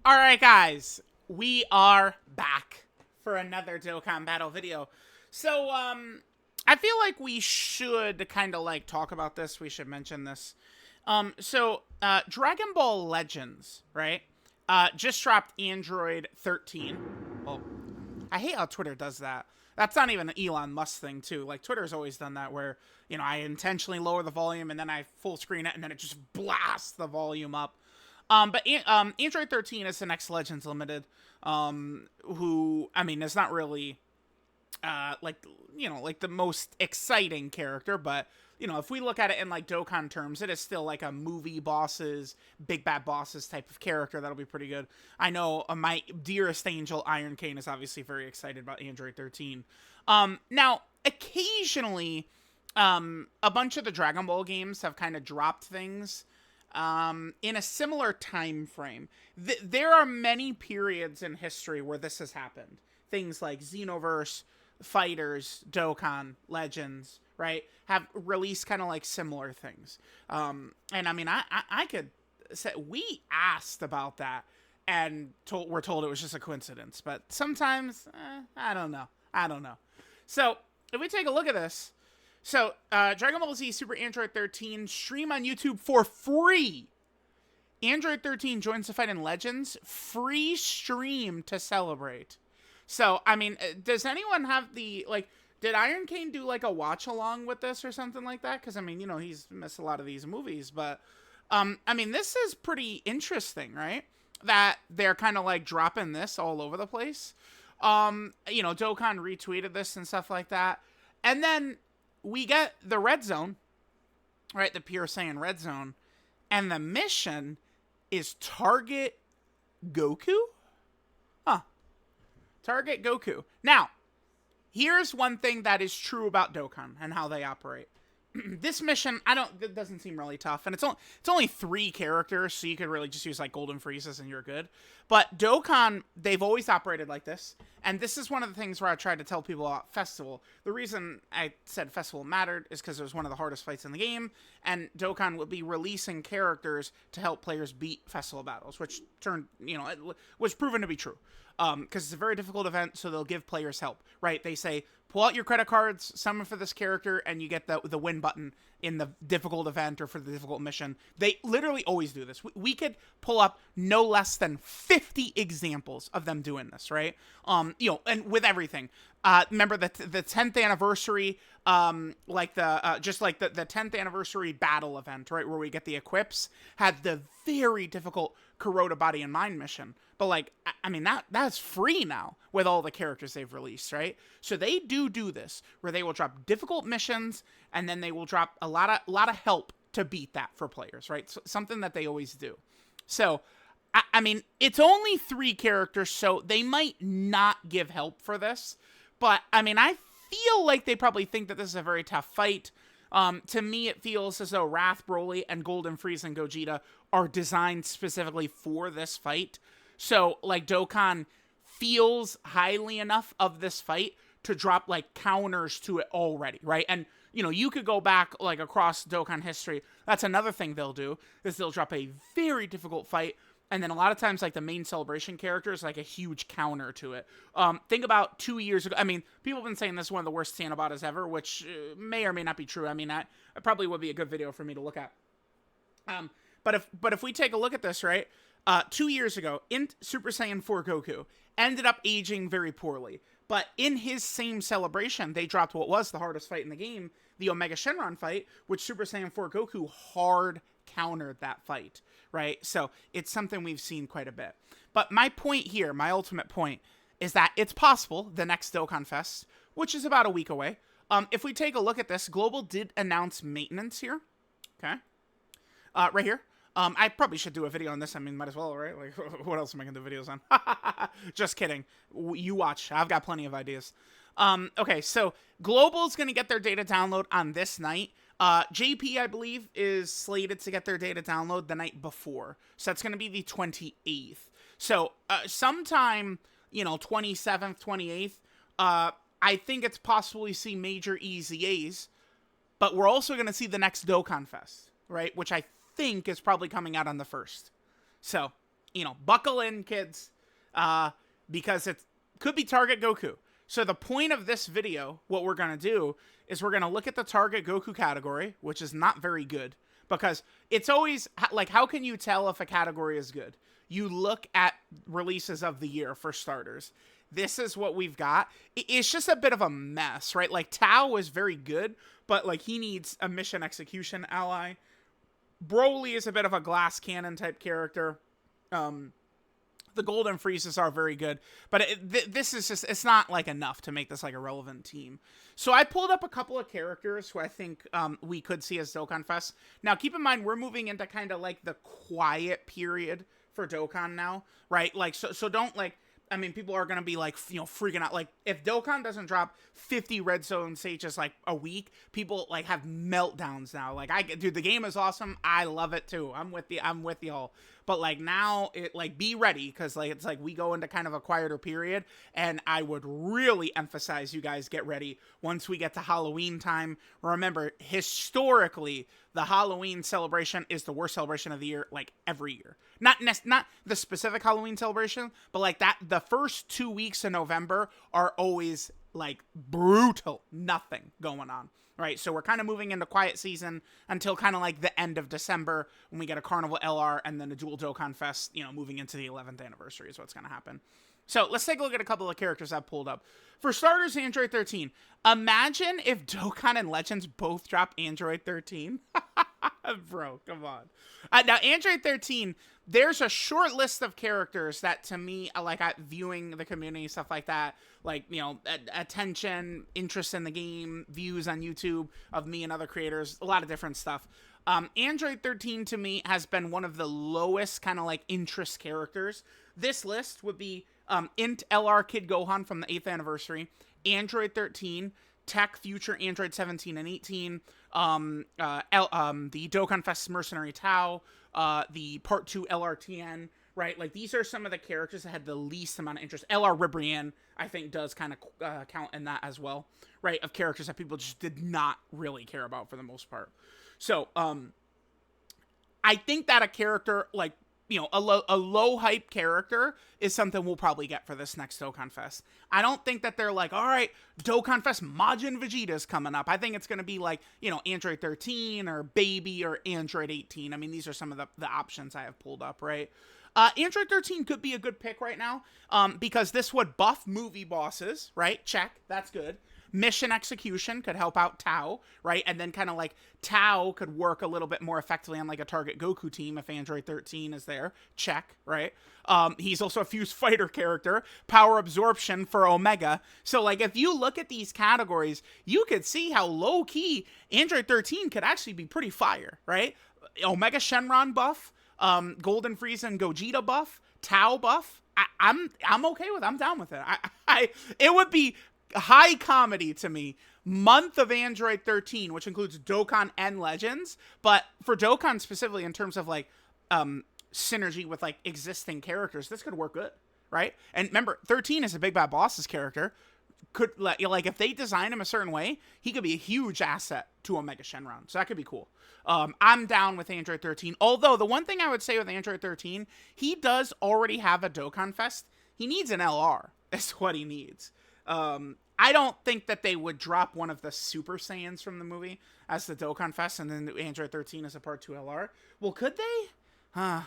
All right, guys, we are back for another Dokkan battle video. So, I feel like we should kind of like talk about this. We should mention this. Dragon Ball Legends, right? Just dropped Android 13. Well, I hate how Twitter does that. That's not even an Elon Musk thing, too. Like, Twitter's always done that where, I intentionally lower the volume and then I full screen it and then it just blasts the volume up. But Android 13 is the next Legends Limited, who, I mean, is not really, like the most exciting character, but, if we look at it in, like, Dokkan terms, it is still, like, a movie bosses, big bad bosses type of character that'll be pretty good. I know my dearest angel, Iron Cane, is obviously very excited about Android 13. Now, occasionally, a bunch of the Dragon Ball games have kind of dropped things in a similar time frame. There are many periods in history where this has happened. Things like Xenoverse, Fighters, Dokkan, Legends, right, have released kind of like similar things. And I mean, I could say we asked about that and we're told it was just a coincidence. But sometimes, I don't know. So if we take a look at this, Dragon Ball Z Super Android 13 stream on YouTube for free. Android 13 joins the fight in Legends. Free stream to celebrate. So, I mean, does anyone have the, like, did Iron Cane do, like, a watch-along with this or something like that? Because, I mean, he's missed a lot of these movies. But, I mean, this is pretty interesting, right? That they're kind of, like, dropping this all over the place. Dokkan retweeted this and stuff like that. And then we get the red zone, right? The Pure Saiyan red zone. And the mission is target Goku? Huh. Target Goku. Now, here's one thing that is true about Dokkan and how they operate. This mission, it doesn't seem really tough. And it's only 3 characters, so you could really just use, like, Golden Friezas and you're good. But Dokkan, they've always operated like this. And this is one of the things where I tried to tell people about Festival. The reason I said Festival mattered is because it was one of the hardest fights in the game. And Dokkan would be releasing characters to help players beat Festival battles, which it was proven to be true. Because it's a very difficult event, so they'll give players help, right? They say, pull out your credit cards, summon for this character, and you get the win button in the difficult event or for the difficult mission. They literally always do this. We could pull up no less than 50 examples of them doing this, right? And with everything. Remember the 10th anniversary, the 10th anniversary battle event, right, where we get the equips, had the very difficult Kuroda Body and Mind mission. But, like, I mean, that's free now with all the characters they've released, right? So they do this, where they will drop difficult missions, and then they will drop a lot of help to beat that for players, right? So, something that they always do. So, I mean, it's only 3 characters, so they might not give help for this. But, I mean, I feel like they probably think that this is a very tough fight. To me, it feels as though Wrath, Broly, and Golden Frieza and Gogeta are designed specifically for this fight. So, like, Dokkan feels highly enough of this fight to drop, like, counters to it already, right? And, you could go back, like, across Dokkan history. That's another thing they'll do, is they'll drop a very difficult fight, and then a lot of times, like, the main celebration character is, like, a huge counter to it. Think about 2 years ago. I mean, people have been saying this is one of the worst Sanobatas ever, which may or may not be true. I mean, it probably would be a good video for me to look at. But if we take a look at this, right? 2 years ago, in Super Saiyan 4 Goku ended up aging very poorly. But in his same celebration, they dropped what was the hardest fight in the game, the Omega Shenron fight, which Super Saiyan 4 Goku hard countered that fight, right? So it's something we've seen quite a bit. But my point here, my ultimate point, is that it's possible the next Dokkanfest, which is about a week away. If we take a look at this, Global did announce maintenance here. Okay. Right here. I probably should do a video on this. I mean, might as well, right? Like, what else am I going to do videos on? Just kidding. You watch. I've got plenty of ideas. Okay, so Global's going to get their data download on this night. JP, I believe, is slated to get their data download the night before. So that's going to be the 28th. So sometime, 27th, 28th, I think it's possible we see major EZAs. But we're also going to see the next Dokkanfest, right? Which I think is probably coming out on the 1st. So, buckle in, kids, because it could be Target Goku. So the point of this video, what we're going to do is we're going to look at the Target Goku category, which is not very good, because it's always, like, how can you tell if a category is good? You look at releases of the year, for starters. This is what we've got. It's just a bit of a mess, right? Like, Tao is very good, but, like, he needs a mission execution ally. Broly is a bit of a glass cannon type character. The Golden Friezas are very good, but this is just, it's not, like, enough to make this, like, a relevant team. So I pulled up a couple of characters who I think we could see as Dokkanfest. Now, keep in mind, we're moving into kind of, like, the quiet period for Dokkan now, right? Like, so don't, like, I mean, people are going to be, like, freaking out. Like, if Dokkan doesn't drop 50 red zone stages, like, a week, people, like, have meltdowns now. Like, dude, the game is awesome. I love it, too. I'm with y'all. But, like, now, be ready, because, like, it's like we go into kind of a quieter period, and I would really emphasize you guys get ready once we get to Halloween time. Remember, historically, the Halloween celebration is the worst celebration of the year, like, every year. Not the specific Halloween celebration, but, like, the first 2 weeks in November are always, like, brutal. Nothing going on. Right, so we're kind of moving into quiet season until kind of like the end of December when we get a Carnival LR and then a dual Dokkanfest, moving into the 11th anniversary is what's going to happen. So let's take a look at a couple of characters I've pulled up. For starters, Android 13. Imagine if Dokkan and Legends both drop Android 13. Bro, come on. Now, Android 13, there's a short list of characters that, to me, like, viewing the community, stuff like that, like, attention, interest in the game, views on YouTube of me and other creators, a lot of different stuff. Android 13, to me, has been one of the lowest kind of, like, interest characters. This list would be Int LR Kid Gohan from the 8th anniversary, Android 13, Tech Future Android 17 and 18, the Dokkanfest Mercenary Tao, the Part 2 LRTN, right? Like, these are some of the characters that had the least amount of interest. LR Ribrian, I think, does kind of count in that as well, right? Of characters that people just did not really care about for the most part. So, I think that a character, like, a low hype character is something we'll probably get for this next Dokkanfest. I don't think that they're like, all right, Dokkanfest Majin Vegeta's coming up. I think it's going to be like, Android 13 or Baby or Android 18. I mean, these are some of the options I have pulled up, right? Android 13 could be a good pick right now, because this would buff movie bosses, right? Check, that's good. Mission execution could help out Tao, right? And then kind of like Tao could work a little bit more effectively on like a Target Goku team if Android 13 is there. Check, right? He's also a fused fighter character. Power absorption for Omega. So like if you look at these categories, you could see how low key Android 13 could actually be pretty fire, right? Omega Shenron buff, Golden Frieza and Gogeta buff, Tao buff. I'm okay with it. I'm down with it. It would be high comedy to me. Month of Android 13, which includes Dokkan and Legends, but for Dokkan specifically in terms of like synergy with like existing characters, this could work good, right? And remember, 13 is a Big Bad Boss's character. Could like if they design him a certain way, he could be a huge asset to Omega Shenron. So that could be cool. I'm down with Android 13. Although the one thing I would say with Android 13, he does already have a Dokkanfest. He needs an LR. That's what he needs. I don't think that they would drop one of the Super Saiyans from the movie as the Dokkanfest and then the Android 13 as a Part 2 LR. Well, could they? I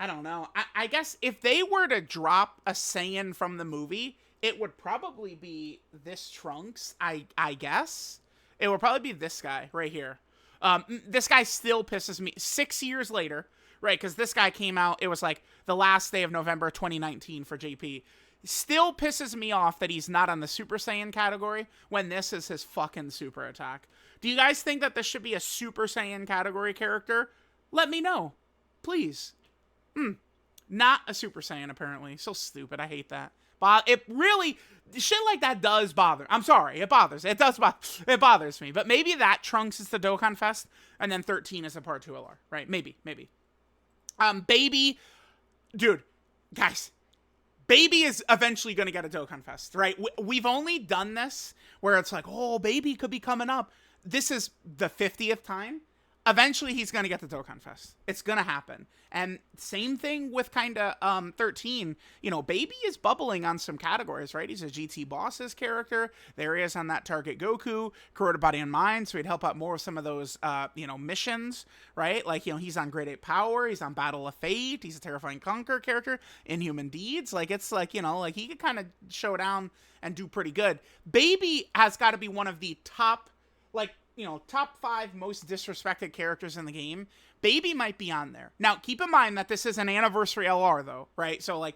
don't know. I guess if they were to drop a Saiyan from the movie, it would probably be this Trunks, I guess. It would probably be this guy right here. This guy still pisses me. 6 years later, right? Because this guy came out, it was like the last day of November 2019 for JP. Still pisses me off that he's not on the Super Saiyan category when this is his fucking super attack. Do you guys think that this should be a Super Saiyan category character? Let me know. Please. Not a Super Saiyan, apparently. So stupid. I hate that. But it really... Shit like that does bother. I'm sorry. It bothers. It bothers me. But maybe that Trunks is the Dokkanfest, and then 13 is a Part 2 LR. Right? Maybe. Baby... Dude. Guys... Baby is eventually going to get a Dokkanfest, right? We've only done this where it's like, oh, Baby could be coming up. This is the 50th time. eventually he's going to get the Dokkanfest. It's going to happen. And same thing with kind of 13. You know, Baby is bubbling on some categories, right? He's a GT Bosses character. There he is on that Target Goku, Corroded Body and Mind, so he'd help out more with some of those, you know, missions, right? Like, you know, he's on Grade 8 Power. He's on Battle of Fate. He's a Terrifying Conqueror character. Inhuman Deeds. Like, it's like, you know, like he could kind of show down and do pretty good. Baby has got to be one of the top, like, you know, top 5 most disrespected characters in the game. Baby might be on there. Now, keep in mind that this is an anniversary LR, though, right? So, like,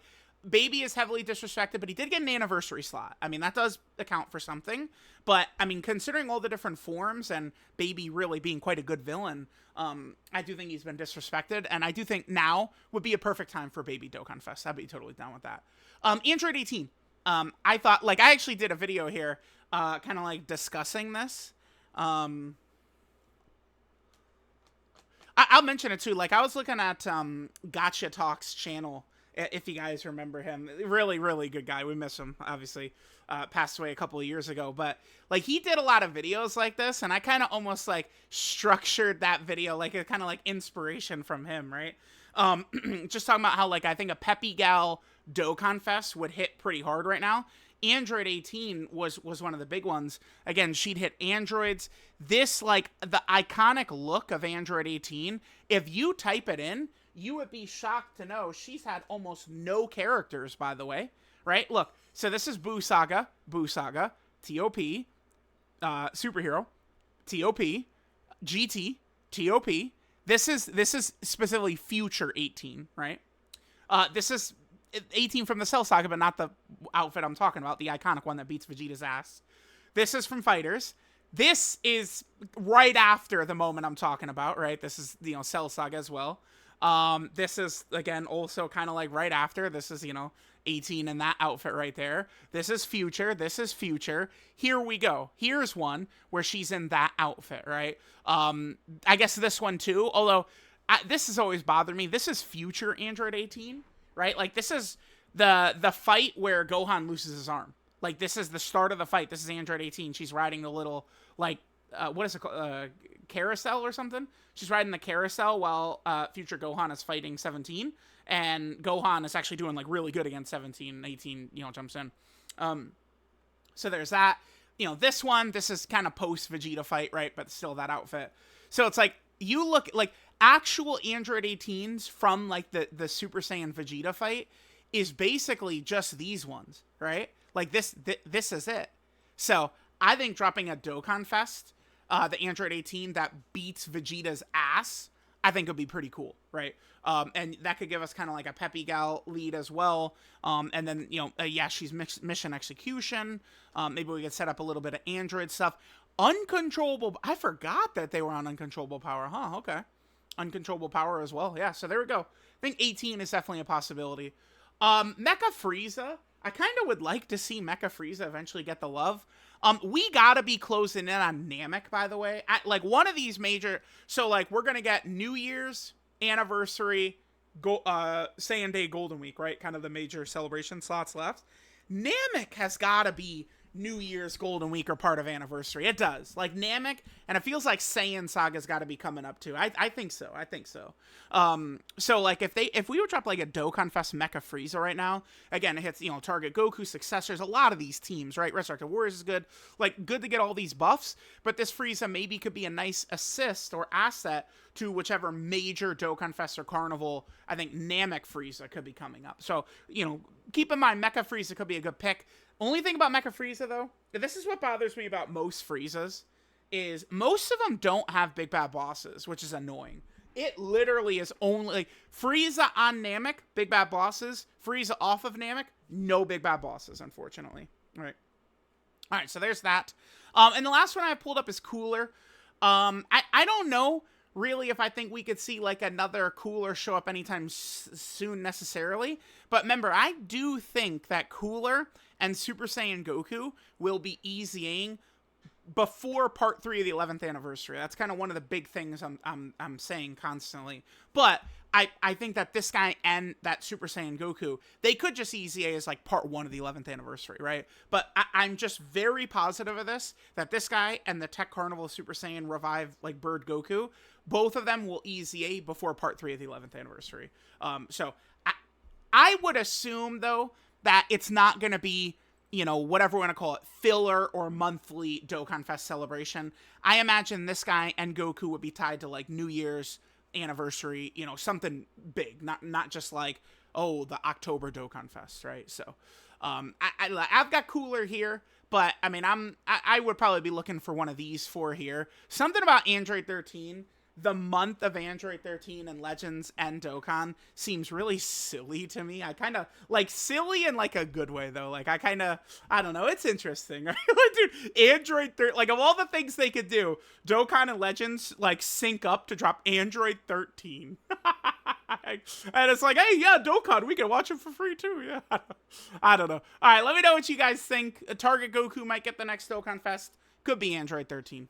Baby is heavily disrespected, but he did get an anniversary slot. I mean, that does account for something. But, I mean, considering all the different forms and Baby really being quite a good villain, I do think he's been disrespected. And I do think now would be a perfect time for Baby Dokkanfest. I'd be totally down with that. Android 18. I thought, like, I actually did a video here kind of, like, discussing this. I'll mention it too. Like, I was looking at Gotcha Talks channel, if you guys remember him. Really, really good guy. We miss him, obviously. Passed away a couple of years ago. But, like, he did a lot of videos like this, and I kind of almost, like, structured that video, like, a kind of, like, inspiration from him, right? Just talking about how, like, I think a Peppy Gal Dokkanfest would hit pretty hard right now. Android 18 was one of the big ones. Again, she'd hit androids. This, like, the iconic look of Android 18, if you type it in, you would be shocked to know she's had almost no characters, by the way, right? Look, so this is Boo Saga, T.O.P., Superhero, T.O.P., GT, T.O.P. This is specifically Future 18, right? This is 18 from the Cell Saga, but not the outfit I'm talking about, the iconic one that beats Vegeta's ass. This is from Fighters. This is right after the moment I'm talking about, right? This is, you know, Cell Saga as well. This is, again, also kind of like right after. This is, you know, 18 in that outfit right there. This is Future. This is Future. Here we go. Here's one where she's in that outfit, right? I guess this one too, although this has always bothered me. This is Future Android 18. Right? Like, this is the fight where Gohan loses his arm. Like, this is the start of the fight. This is Android 18. She's riding the little, like, what is it called? Carousel or something? She's riding the carousel while Future Gohan is fighting 17. And Gohan is actually doing, like, really good against 17. And 18, you know, jumps in. So there's that. You know, this is kind of post-Vegeta fight, right? But still that outfit. So it's like, you look, like, actual Android 18s from, like, the Super Saiyan Vegeta fight is basically just these ones, right? Like, this is it. So, I think dropping a Dokkanfest, the Android 18 that beats Vegeta's ass, I think would be pretty cool, right? And that could give us kind of like a Peppy Gal lead as well. And then, you know, Yashi's mission execution. Maybe we could set up a little bit of Android stuff. Uncontrollable. I forgot that they were on Uncontrollable Power. Huh, okay. Uncontrollable Power as well. Yeah, so there we go. I think 18 is definitely a possibility. Mecha Frieza. I kind of would like to see Mecha Frieza eventually get the love. We gotta be closing in on Namek, by the way. Like, one of these major... So, like, we're gonna get New Year's, Anniversary, Saiyan Day, Golden Week, right? Kind of the major celebration slots left. Namek has gotta be New Year's, Golden Week, or part of Anniversary. It does. Like, Namek, and it feels like Saiyan Saga's got to be coming up too. I think so. I think so. So, like, if we would drop, like, a Dokkanfest Mecha Frieza right now, again, it hits, you know, Target Goku, Successors, a lot of these teams, right? Resurrected Warriors is good. Like, good to get all these buffs, but this Frieza maybe could be a nice assist or asset to whichever major Dokkanfest or Carnival. I think Namek Frieza could be coming up. So, you know, keep in mind, Mecha Frieza could be a good pick. Only thing about Mecha Frieza, though, this is what bothers me about most Friezas, is most of them don't have big bad bosses, which is annoying. It literally is only, like, Frieza on Namek, big bad bosses. Frieza off of Namek, no big bad bosses, unfortunately. All right, so there's that. And the last one I pulled up is Cooler. I don't know, really, if I think we could see, like, another Cooler show up anytime soon necessarily. But remember, I do think that Cooler and Super Saiyan Goku will be easying before Part 3 of the 11th anniversary. That's kind of one of the big things I'm saying constantly. But I think that this guy and that Super Saiyan Goku, they could just EZA as like part 1 of the 11th anniversary, right? But I'm just very positive of this, that this guy and the Tech Carnival Super Saiyan Revive like Bird Goku, both of them will EZA before part 3 of the 11th anniversary. So I would assume though that it's not going to be, you know, whatever we want to call it, filler or monthly Dokkanfest celebration. I imagine this guy and Goku would be tied to like New Year's anniversary, you know, something big, not just like, oh, the October Dokkanfest, right? So I've got Cooler here, but I mean, I would probably be looking for one of these 4 here. Something about Android 13, the month of Android 13 and Legends and Dokkan seems really silly to me. I kind of like silly in like a good way though. Like I don't know. It's interesting. Dude, Android 13, like of all the things they could do, Dokkan and Legends like sync up to drop Android 13. And it's like, hey, yeah, Dokkan, we can watch it for free too. Yeah. I don't know. All right, let me know what you guys think. Target Goku might get the next Dokkan Fest. Could be Android 13.